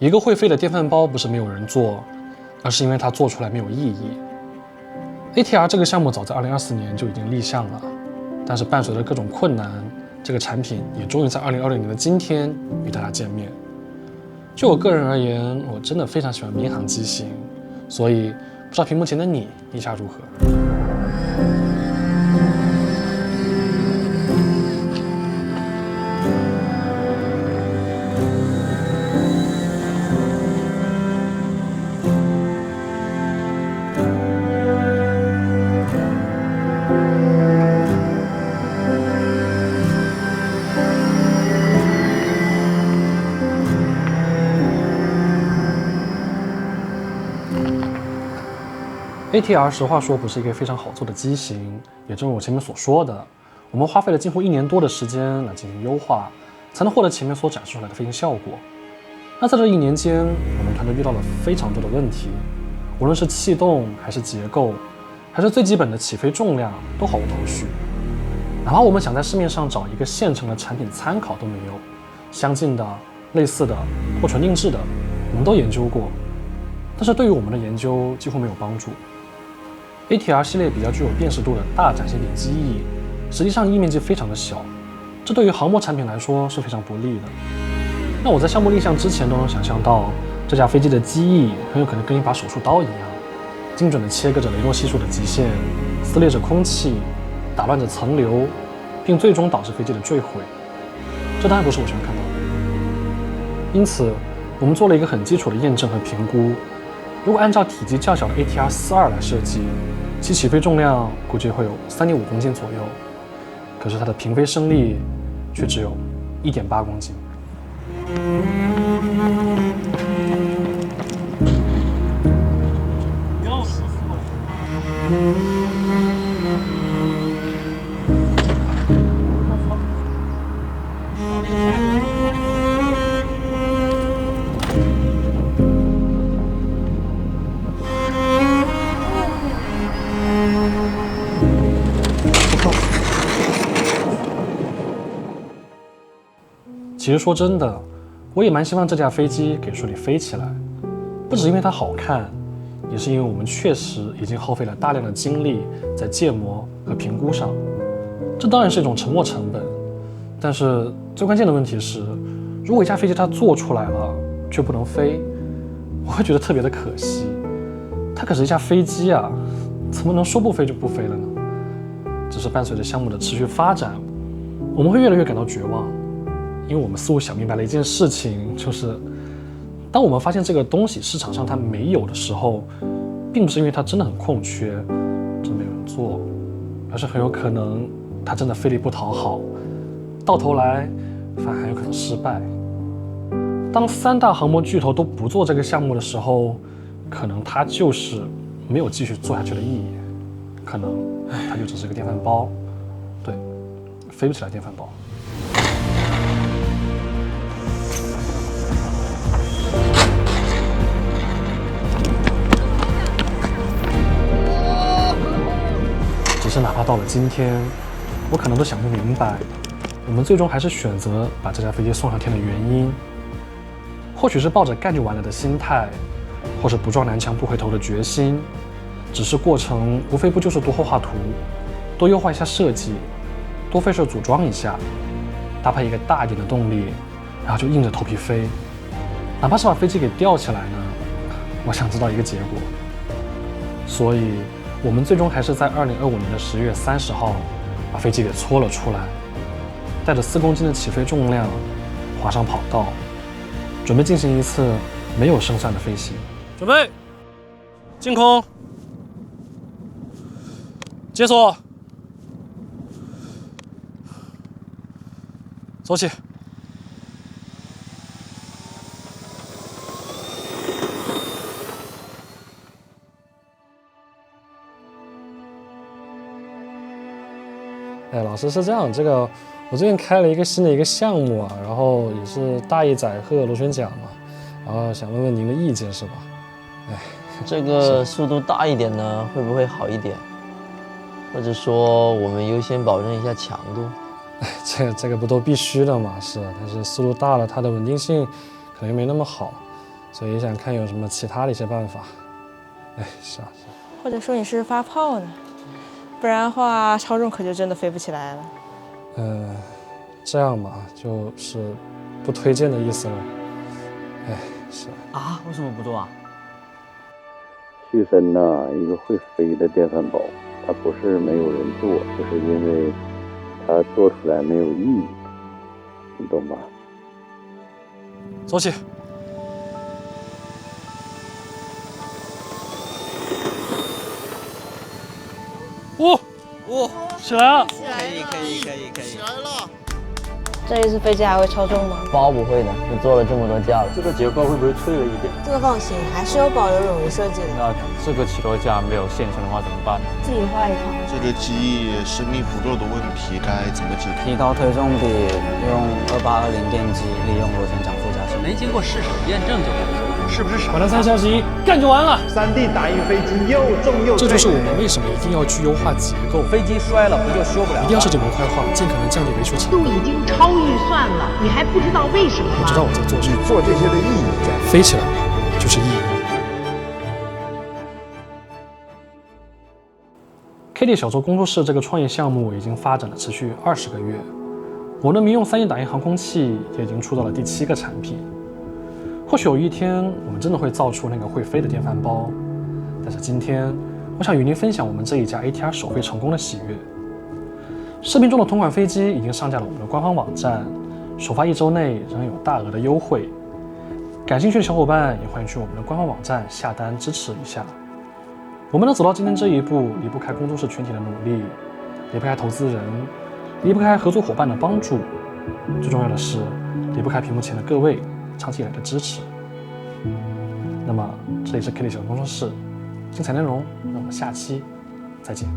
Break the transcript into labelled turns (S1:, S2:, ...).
S1: 一个会飞的电饭煲不是没有人做，而是因为它做出来没有意义。ATR 这个项目早在2024年就已经立项了，但是伴随着各种困难，这个产品也终于在2020年的今天与大家见面。就我个人而言，我真的非常喜欢民航机型，所以不知道屏幕前的你意下如何？ATR 实话说不是一个非常好做的机型，也正如我前面所说的，我们花费了近乎1年多的时间来进行优化，才能获得前面所展示出来的飞行效果。那在这1年间，我们团队遇到了非常多的问题，无论是气动还是结构，还是最基本的起飞重量，都毫无头绪。哪怕我们想在市面上找一个现成的产品参考都没有，相近的、类似的或纯定制的，我们都研究过，但是对于我们的研究几乎没有帮助。ATR 系列比较具有辨识度的大展现点机翼，实际上翼面积非常的小，这对于航模产品来说是非常不利的。那我在项目立项之前都能想象到，这架飞机的机翼很有可能跟一把手术刀一样，精准地切割着雷诺系数的极限，撕裂着空气，打乱着层流，并最终导致飞机的坠毁。这当然不是我想看到的。因此，我们做了一个很基础的验证和评估。如果按照体积较小的 ATR-42来设计，其起飞重量估计会有3.5公斤左右，可是它的平飞升力却只有1.8公斤。
S2: 要死
S1: 其实说真的，我也蛮希望这架飞机可以顺利飞起来，不只因为它好看，也是因为我们确实已经耗费了大量的精力在建模和评估上。这当然是一种沉没成本，但是最关键的问题是，如果一架飞机它做出来了却不能飞，我会觉得特别的可惜。它可是一架飞机啊，怎么能说不飞就不飞了呢？只是伴随着项目的持续发展，我们会越来越感到绝望。因为我们似乎想明白了一件事情，就是当我们发现这个东西市场上它没有的时候，并不是因为它真的很空缺，真没有人做，而是很有可能它真的费力不讨好，到头来反而还有可能失败。当3大航模巨头都不做这个项目的时候，可能它就是没有继续做下去的意义，可能它就只是个电饭煲，对，飞不起来电饭煲。只是哪怕到了今天，我可能都想不明白，我们最终还是选择把这架飞机送上天的原因。或许是抱着干就完了的心态，或是不撞南墙不回头的决心。只是过程无非不就是多画图，多优化一下设计，多费事组装一下，搭配一个大一点的动力，然后就硬着头皮飞。哪怕是把飞机给吊起来呢，我想知道一个结果。所以我们最终还是在2025年的10月30号把飞机给搓了出来，带着4公斤的起飞重量滑上跑道，准备进行一次没有胜算的飞行。
S2: 准备，进空，解锁，走起。
S1: 哎，老师是这样，我最近开了一个新的一个项目啊，然后也是大义载荷螺旋桨嘛，然后想问问您的意见是吧？哎，
S3: 这个速度大一点呢，会不会好一点？或者说我们优先保证一下强度？
S1: 哎，这个不都必须的嘛，是，但是速度大了，它的稳定性可能又没那么好。所以想看有什么其他的一些办法。哎，是啊，
S4: 或者说你是发泡呢？不然的话，超重可就真的飞不起来了。
S1: 这样吧，就是不推荐的意思了。哎，是
S5: 啊？为什么不做啊？
S6: 旭森呐，一个会飞的电饭煲，它不是没有人做，就是因为它做出来没有意义，你懂吧？
S2: 走起！哦，起来了！
S5: 可以。
S4: 这一次飞机还会超重吗？
S3: 包不会的，你做了这么多架了。
S7: 这个结构会不会脆了一点？
S4: 这个放心，还是有保留冗余设计的。
S7: 那这个起落架没有线程的话怎么办？
S4: 自己画一套。
S8: 这个机升力符咒的问题该怎么解决？
S5: 提高推重比，用2820电机，利用螺旋桨附加性。
S9: 没经过试手验证就敢做，是不是傻？
S2: 把它3小时1干就完了。
S10: 3D 打印飞机又重又
S1: 这就是我们为什么一定要去优化结构，
S9: 飞机摔了不就修不了？
S1: 一定要设计模块化，尽可能降低维修成本。
S11: 都已经超预算了，你还不知道为什么吗？
S1: 我知道我在做什么，
S10: 做这些的意义在。
S1: 飞起来就是意义。Kitty 小舟工作室这个创业项目已经发展了持续20个月，我的民用3D 打印航空器也已经出到了第7个产品。或许有一天我们真的会造出那个会飞的电饭煲，但是今天我想与您分享我们这一架 ATR 首飞成功的喜悦。视频中的同款飞机已经上架了我们的官方网站，首发1周内仍有大额的优惠，感兴趣的小伙伴也欢迎去我们的官方网站下单支持一下。我们能走到今天这一步，离不开工作室群体的努力，离不开投资人，离不开合作伙伴的帮助，最重要的是离不开屏幕前的各位长期以来的支持。那么这里是 Kitty 小工作室，精彩内容让我们下期再见。